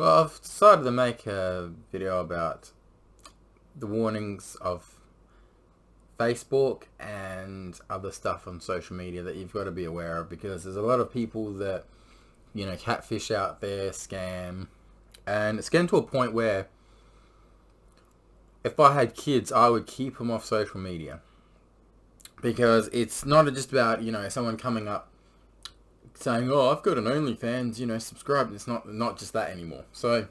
Well, I've decided to make a video about the warnings of Facebook and other stuff on social media that you've got to be aware of, because there's a lot of people that, catfish out there, scam, and it's getting to a point where if I had kids, I would keep them off social media, because it's not just about, someone coming up saying, "Oh, I've got an OnlyFans, subscribe." It's not just that anymore. So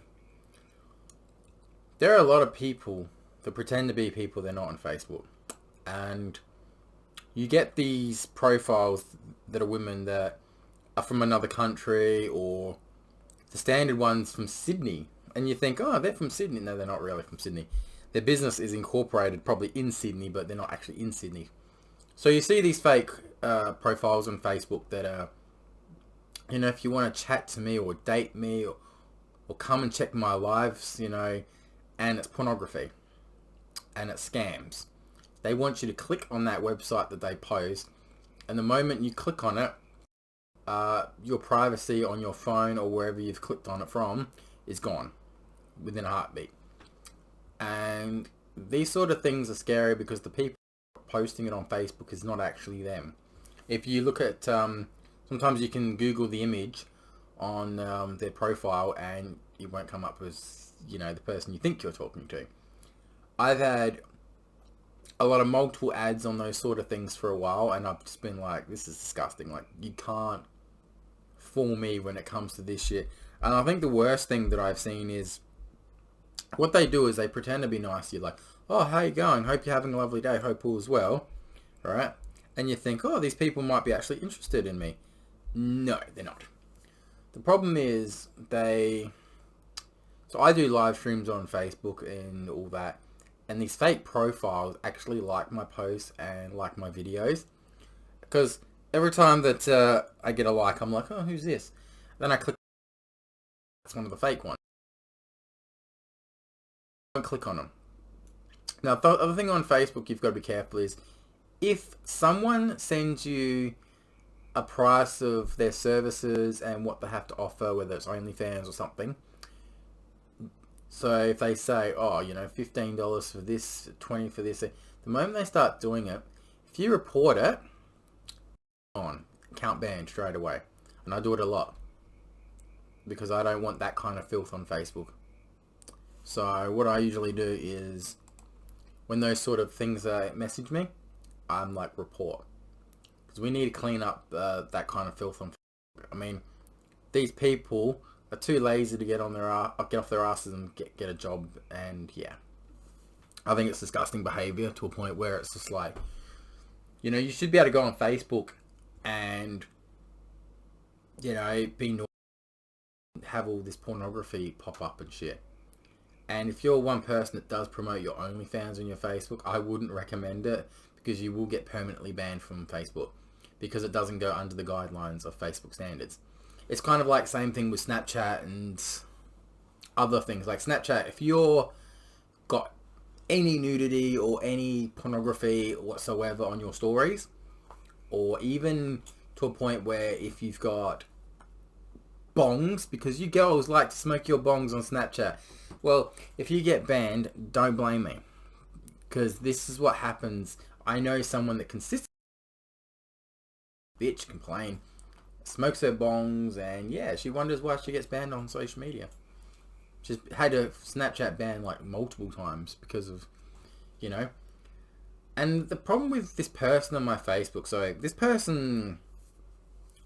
there are a lot of people that pretend to be people they're not on Facebook. And you get these profiles that are women that are from another country, or the standard ones from Sydney. And you think, oh, they're from Sydney. No, they're not really from Sydney. Their business is incorporated probably in Sydney, but they're not actually in Sydney. So you see these fake profiles on Facebook that are, if you want to chat to me or date me or come and check my lives, and it's pornography and it's scams. They want you to click on that website that they post, and the moment you click on it, your privacy on your phone or wherever you've clicked on it from is gone within a heartbeat. And these sort of things are scary because the people posting it on Facebook is not actually them. If you look at, sometimes you can Google the image on their profile and it won't come up as, the person you think you're talking to. I've had a lot of multiple ads on those sort of things for a while, and I've just been like, this is disgusting. Like, you can't fool me when it comes to this shit. And I think the worst thing that I've seen is what they do is they pretend to be nice. You're like, oh, how you going? Hope you're having a lovely day. Hope all is well. Right? And you think, oh, these people might be actually interested in me. No, they're not. The problem is so I do live streams on Facebook and all that, and these fake profiles actually like my posts and like my videos, because every time that I get a like, I'm like, oh, who's this? Then I click, it's one of the fake ones. I don't click on them. Now, the other thing on Facebook you've got to be careful is, if someone sends you a price of their services and what they have to offer, whether it's OnlyFans or something. So if they say, oh, $15 for this, $20 for this, the moment they start doing it, if you report it, account banned straight away. And I do it a lot because I don't want that kind of filth on Facebook. So what I usually do is, when those sort of things message me, I'm like, report. Because we need to clean up that kind of filth on Facebook. I mean, these people are too lazy to get off their asses and get a job, and yeah, I think it's disgusting behaviour to a point where it's just like, you should be able to go on Facebook and have all this pornography pop up and shit. And if you're one person that does promote your OnlyFans on your Facebook, I wouldn't recommend it, because you will get permanently banned from Facebook, because it doesn't go under the guidelines of Facebook standards. It's kind of like same thing with Snapchat and other things. Like Snapchat, if you're got any nudity or any pornography whatsoever on your stories, or even to a point where if you've got bongs, because you girls like to smoke your bongs on Snapchat, well, if you get banned, don't blame me, because this is what happens. I know someone that consistently complain, smokes her bongs, and yeah, she wonders why she gets banned on social media. She's had a Snapchat ban like multiple times because of, And the problem with this person on my Facebook, so this person,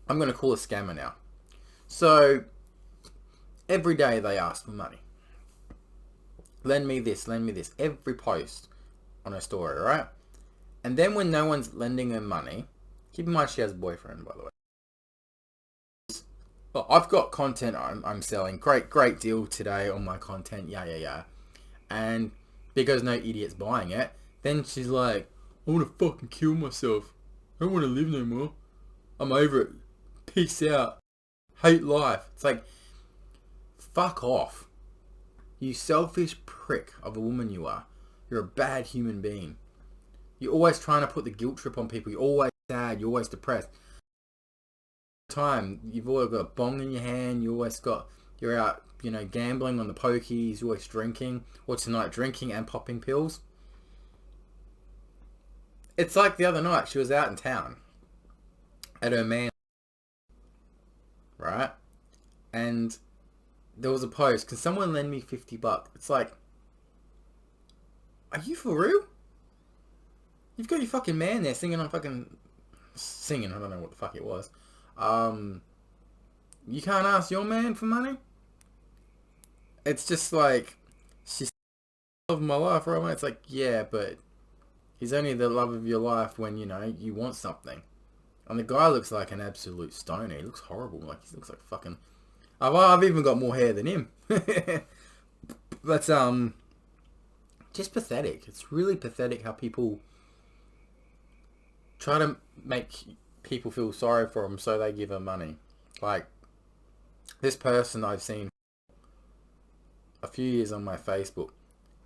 I'm going to call a scammer now. So every day they ask for money. Lend me this, every post on her story, right? And then when no one's lending her money, keep in mind she has a boyfriend, by the way. Well, I've got content I'm selling. Great deal today on my content. Yeah. And because no idiot's buying it, then she's like, I want to fucking kill myself. I don't want to live no more. I'm over it. Peace out. Hate life. It's like, fuck off. You selfish prick of a woman you are. You're a bad human being. You're always trying to put the guilt trip on people. You're always sad. You're always depressed. You've always got a bong in your hand. You've you're out, gambling on the pokies, you're always drinking, or tonight drinking and popping pills. It's like the other night, she was out in town at her man, right? And there was a post, can someone lend me $50? It's like, are you for real? You've got your fucking man there singing, I don't know what the fuck it was. You can't ask your man for money? It's just like, she's the love of my life, right? It's like, yeah, but he's only the love of your life when, you want something. And the guy looks like an absolute stoner. He looks horrible. Like, he looks like fucking... I've even got more hair than him. But, just pathetic. It's really pathetic how people try to make people feel sorry for them so they give them money. Like, this person I've seen a few years on my Facebook,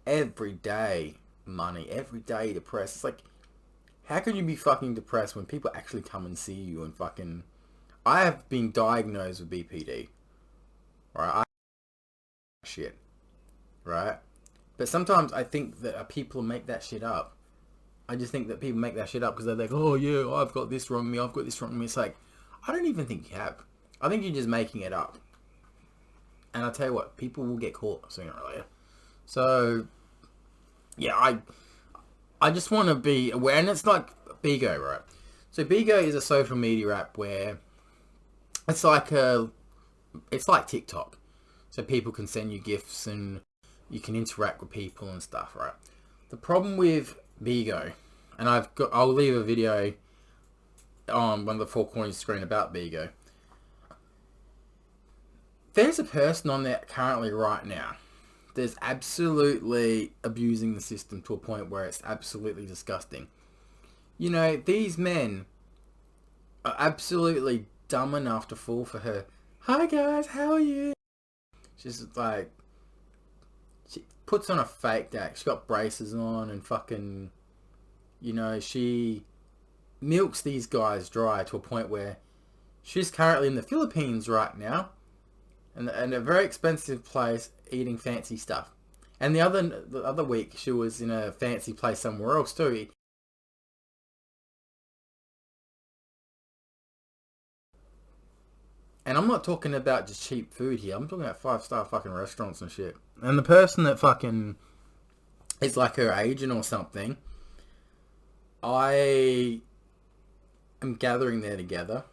every day money, every day depressed. It's like, how can you be fucking depressed when people actually come and see you and fucking... I have been diagnosed with BPD, right? Shit, right? But sometimes I think that people make that shit up. I just think that people make that shit up because they're like, oh yeah, I've got this wrong with me, I've got this wrong with me. It's like, I don't even think you have. I think you're just making it up. And I'll tell you what, people will get caught sooner or later. So, yeah, I just want to be aware. And it's like Bigo, right? So Bigo is a social media app where it's like TikTok. So people can send you gifts and you can interact with people and stuff, right? The problem with Bigo, and I'll leave a video on one of the four corners of the screen about Bigo. There's a person on there currently right now that's absolutely abusing the system to a point where it's absolutely disgusting. These men are absolutely dumb enough to fall for her. Hi guys, how are you? She's like, she puts on a fake act. She's got braces on and fucking, she milks these guys dry to a point where she's currently in the Philippines right now, and a very expensive place eating fancy stuff. And the other week she was in a fancy place somewhere else too. And I'm not talking about just cheap food here. I'm talking about 5-star fucking restaurants and shit. And the person that fucking is like her agent or something, I am gathering there together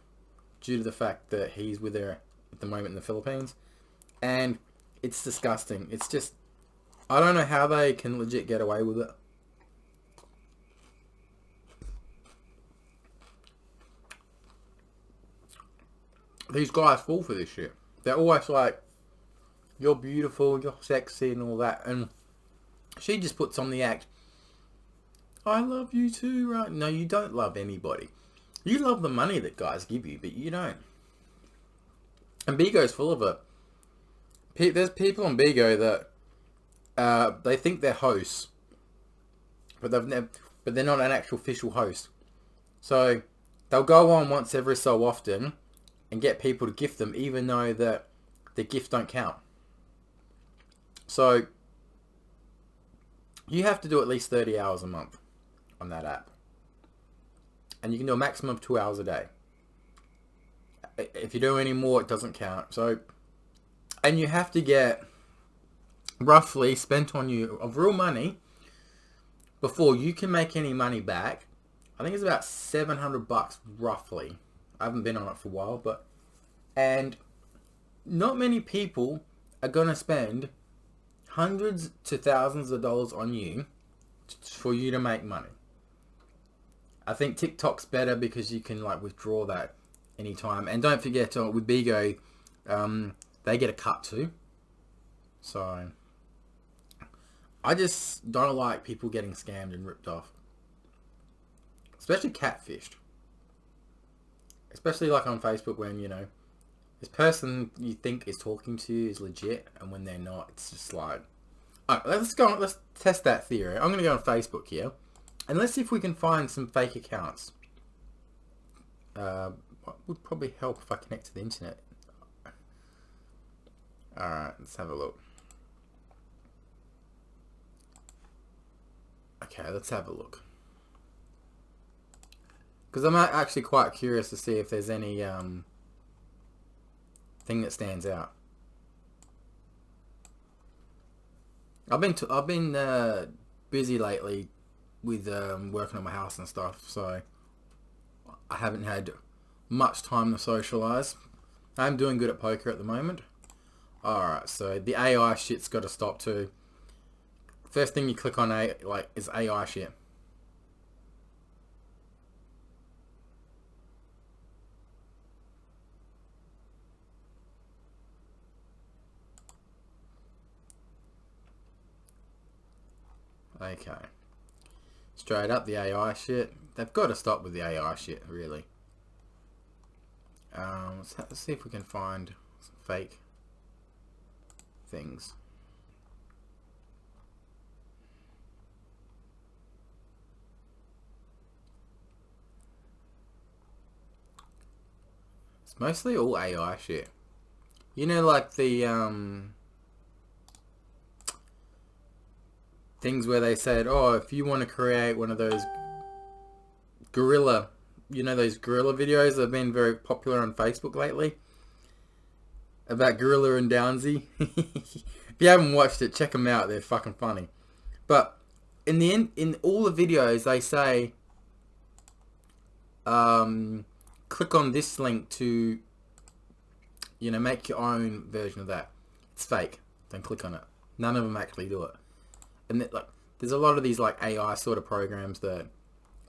due to the fact that he's with her at the moment in the Philippines. And it's disgusting. It's just, I don't know how they can legit get away with it. These guys fall for this shit. They're always like, you're beautiful, you're sexy and all that. And she just puts on the act, I love you too, right? No, you don't love anybody. You love the money that guys give you, but you don't. And Bigo's full of it. There's people on Bigo that they think they're hosts, but they're not an actual official host. So they'll go on once every so often and get people to gift them, even though that the gift don't count. So you have to do at least 30 hours a month on that app, and you can do a maximum of 2 hours a day. If you do any more, it doesn't count. So, and you have to get roughly spent on you of real money before you can make any money back. I think it's about $700 roughly. I haven't been on it for a while, and not many people are going to spend hundreds to thousands of dollars on you for you to make money. I think TikTok's better because you can like withdraw that anytime. And don't forget, with Bigo, they get a cut too. So I just don't like people getting scammed and ripped off. Especially catfished. Especially like on Facebook when, this person you think is talking to you is legit, and when they're not, it's just like... Alright, let's test that theory. I'm going to go on Facebook here, and let's see if we can find some fake accounts. What would probably help if I connect to the internet? Alright, let's have a look. Okay, let's have a look. Because I'm actually quite curious to see if there's any thing that stands out. I've been busy lately with working on my house and stuff, so I haven't had much time to socialise. I'm doing good at poker at the moment. Alright, so the AI shit's got to stop too. First thing you click on is AI shit. Okay. Straight up the AI shit. They've got to stop with the AI shit, really. Let's see if we can find some fake things. It's mostly all AI shit. You know, like the things where they said, oh, if you want to create one of those gorilla, you know, those gorilla videos that have been very popular on Facebook lately about Gorilla and Downsy. If you haven't watched it, check them out. They're fucking funny. But in the end, in all the videos, they say, click on this link to, you know, make your own version of that. It's fake. Don't click on it. None of them actually do it. And like, there's a lot of these like AI sort of programs that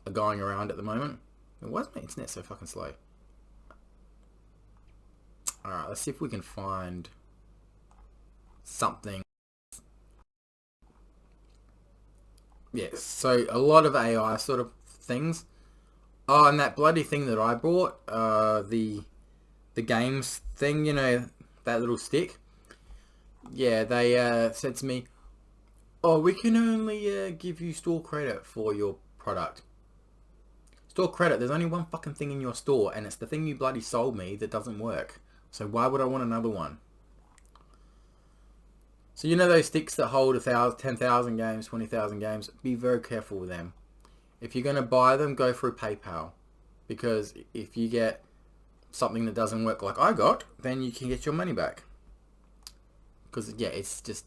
are going around at the moment. And why is my internet so fucking slow? Alright, let's see if we can find something. Yes, so a lot of AI sort of things. Oh, and that bloody thing that I bought, the games thing, you know, that little stick. Yeah, they said to me, oh, we can only give you store credit for your product. Store credit, there's only one fucking thing in your store, and it's the thing you bloody sold me that doesn't work. So why would I want another one? So you know those sticks that hold 10,000 games, 20,000 games? Be very careful with them. If you're going to buy them, go through PayPal. Because if you get something that doesn't work like I got, then you can get your money back. Because, yeah, it's just...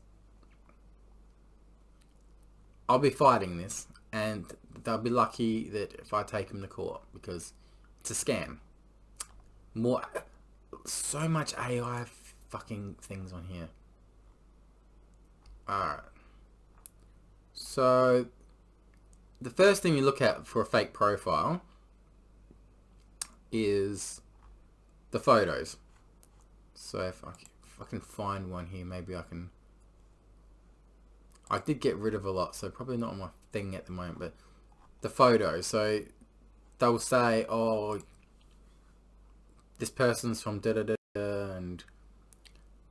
I'll be fighting this, and they'll be lucky that if I take them to court, because it's a scam. So much AI fucking things on here. Alright. So, the first thing you look at for a fake profile is the photos. So if I can find one here, maybe I can... I did get rid of a lot, so probably not on my thing at the moment, but the photos. So they'll say, oh, this person's from da-da-da-da, and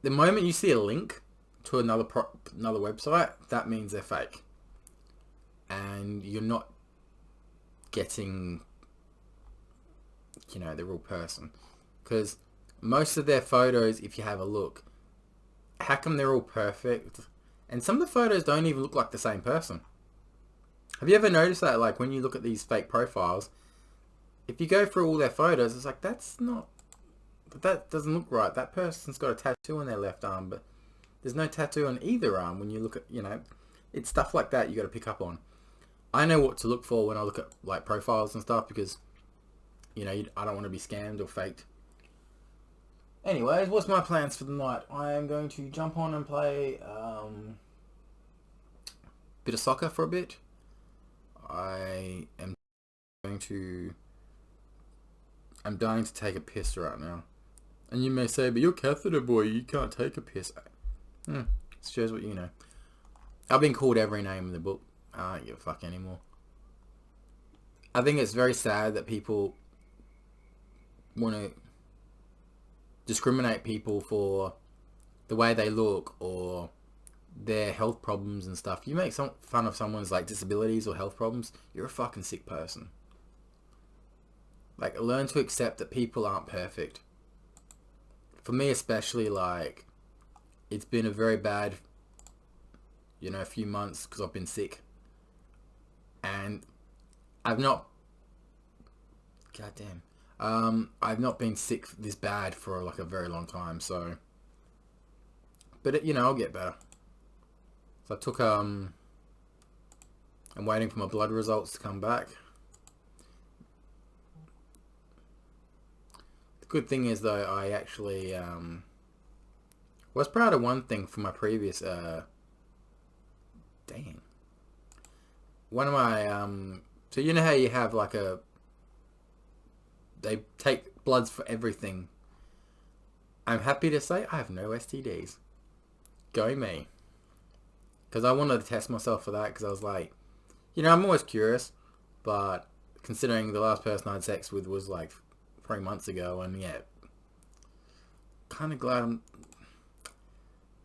the moment you see a link to another website, that means they're fake. And you're not getting, you know, the real person. Because most of their photos, if you have a look, how come they're all perfect? And some of the photos don't even look like the same person. Have you ever noticed that, like, when you look at these fake profiles, if you go through all their photos, it's like, that doesn't look right. That person's got a tattoo on their left arm, but there's no tattoo on either arm. When you look at, you know, it's stuff like that you got to pick up on. I know what to look for when I look at, like, profiles and stuff, because, you know, I don't want to be scammed or faked. Anyways, what's my plans for the night? I am going to jump on and play a bit of soccer for a bit. I'm dying to take a piss right now. And you may say, but you're catheter boy, you can't take a piss. It shows what you know. I've been called every name in the book. I don't give a fuck anymore. I think it's very sad that people want to discriminate people for the way they look or their health problems and stuff. You make fun of someone's like disabilities or health problems, you're a fucking sick person. Like, learn to accept that people aren't perfect. For me especially, like, it's been a very bad, few months because I've been sick. And I've not, goddamn, I've not been sick this bad for like a very long time. So, but I'll get better. So I took, I'm waiting for my blood results to come back. The good thing is though, I actually, was proud of one thing from my previous, one of my, so you know how you have like they take bloods for everything. I'm happy to say I have no STDs. Go me. Because I wanted to test myself for that, because I was like, I'm always curious, but considering the last person I had sex with was like 3 months ago, and yeah, kind of glad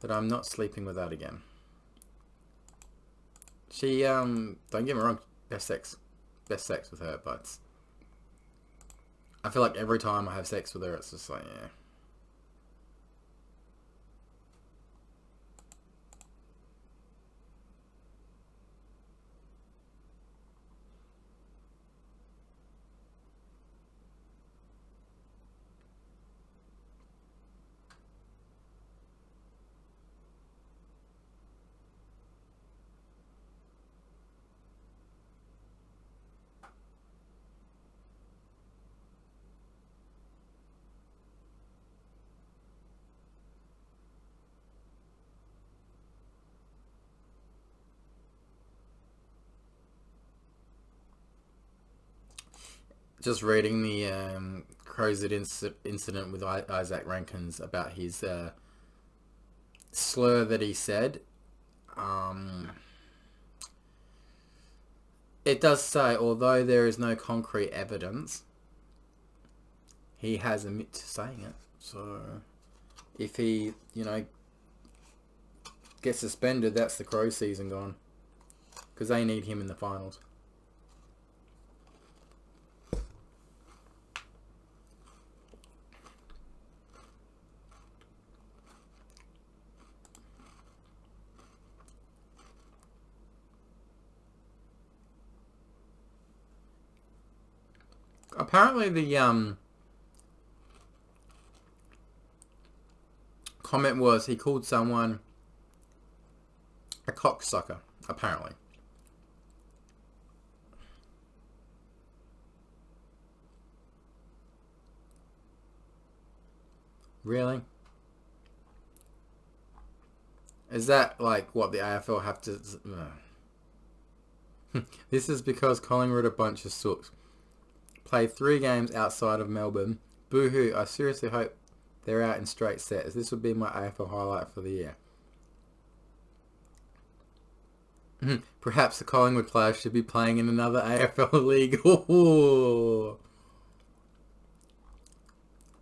that I'm not sleeping with that again. She, don't get me wrong, best sex with her, but I feel like every time I have sex with her, it's just like, yeah. Just reading the Crozet incident with Isaac Rankins about his slur that he said. It does say, although there is no concrete evidence, he has admitted to saying it. So if he, gets suspended, that's the Crow season gone. Because they need him in the finals. Apparently the comment was he called someone a cocksucker, apparently. Really? Is that like what the AFL have to... This is because Collingwood are a bunch of sooks. Played 3 games outside of Melbourne. Boo-hoo, I seriously hope they're out in straight sets. This would be my AFL highlight for the year. Perhaps the Collingwood players should be playing in another AFL league.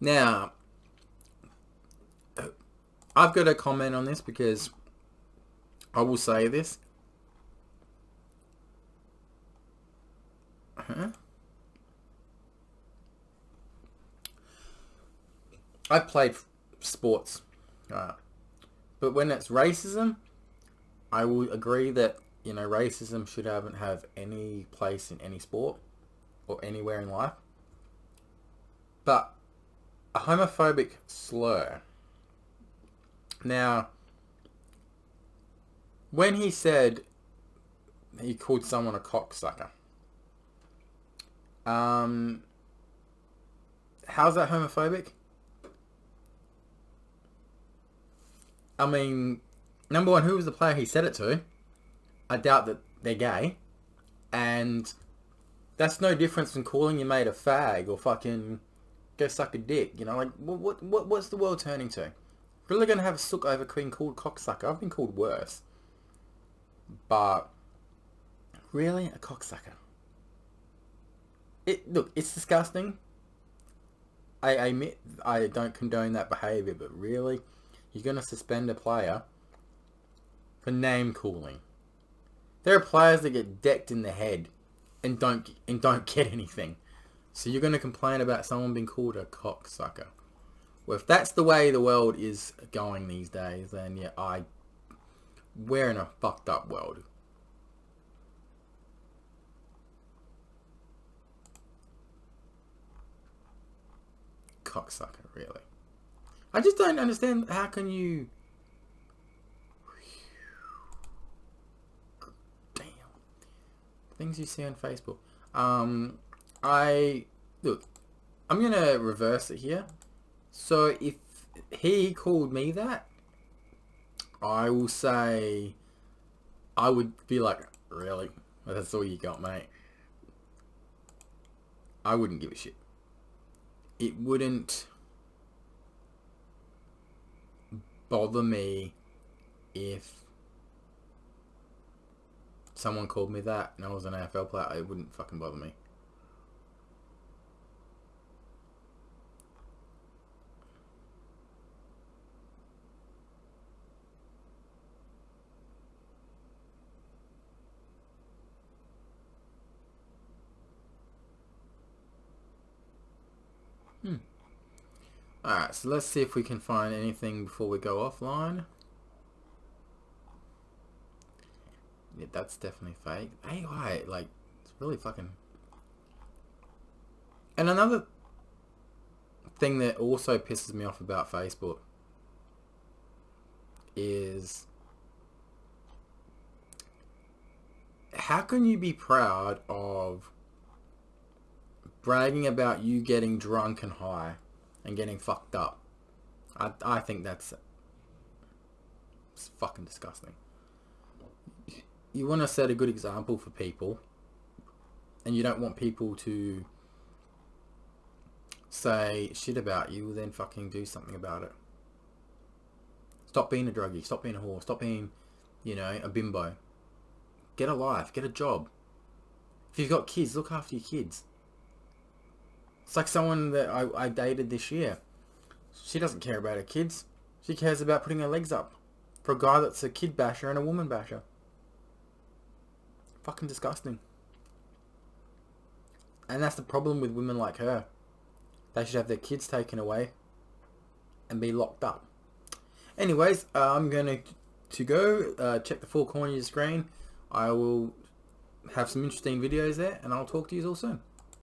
Now, I've got a comment on this because I will say this. I've played sports, but when it's racism, I will agree that racism should have any place in any sport or anywhere in life. But a homophobic slur. Now, when he said he called someone a cocksucker, how's that homophobic? I mean, number one, who was the player he said it to? I doubt that they're gay. And that's no difference than calling your mate a fag or fucking go suck a dick. What's the world turning to? Really gonna have a sook over being called cocksucker? I've been called worse. But really, a cocksucker? Look, it's disgusting. I admit I don't condone that behaviour, but really, you're gonna suspend a player for name calling. There are players that get decked in the head and don't get anything. So you're gonna complain about someone being called a cocksucker? Well, if that's the way the world is going these days, then yeah, we're in a fucked up world. Cocksucker, really. I just don't understand, how can you... Damn. Things you see on Facebook. Look, I'm going to reverse it here. So if he called me that, I will say, I would be like, really? That's all you got, mate? I wouldn't give a shit. It wouldn't bother me if someone called me that and I was an AFL player. It wouldn't fucking bother me. Alright, so let's see if we can find anything before we go offline. Yeah, that's definitely fake. AI, like, it's really fucking... And another thing that also pisses me off about Facebook is... How can you be proud of bragging about you getting drunk and high and getting fucked up? I think it's fucking disgusting. You want to set a good example for people, and you don't want people to say shit about you, then fucking do something about it. Stop being a druggie, stop being a whore, stop being, a bimbo. Get a life, get a job. If you've got kids, look after your kids. It's like someone that I dated this year. She doesn't care about her kids. She cares about putting her legs up for a guy that's a kid basher and a woman basher. Fucking disgusting. And that's the problem with women like her. They should have their kids taken away and be locked up. Anyways, I'm going to go check the four corners of your screen. I will have some interesting videos there, and I'll talk to you all soon.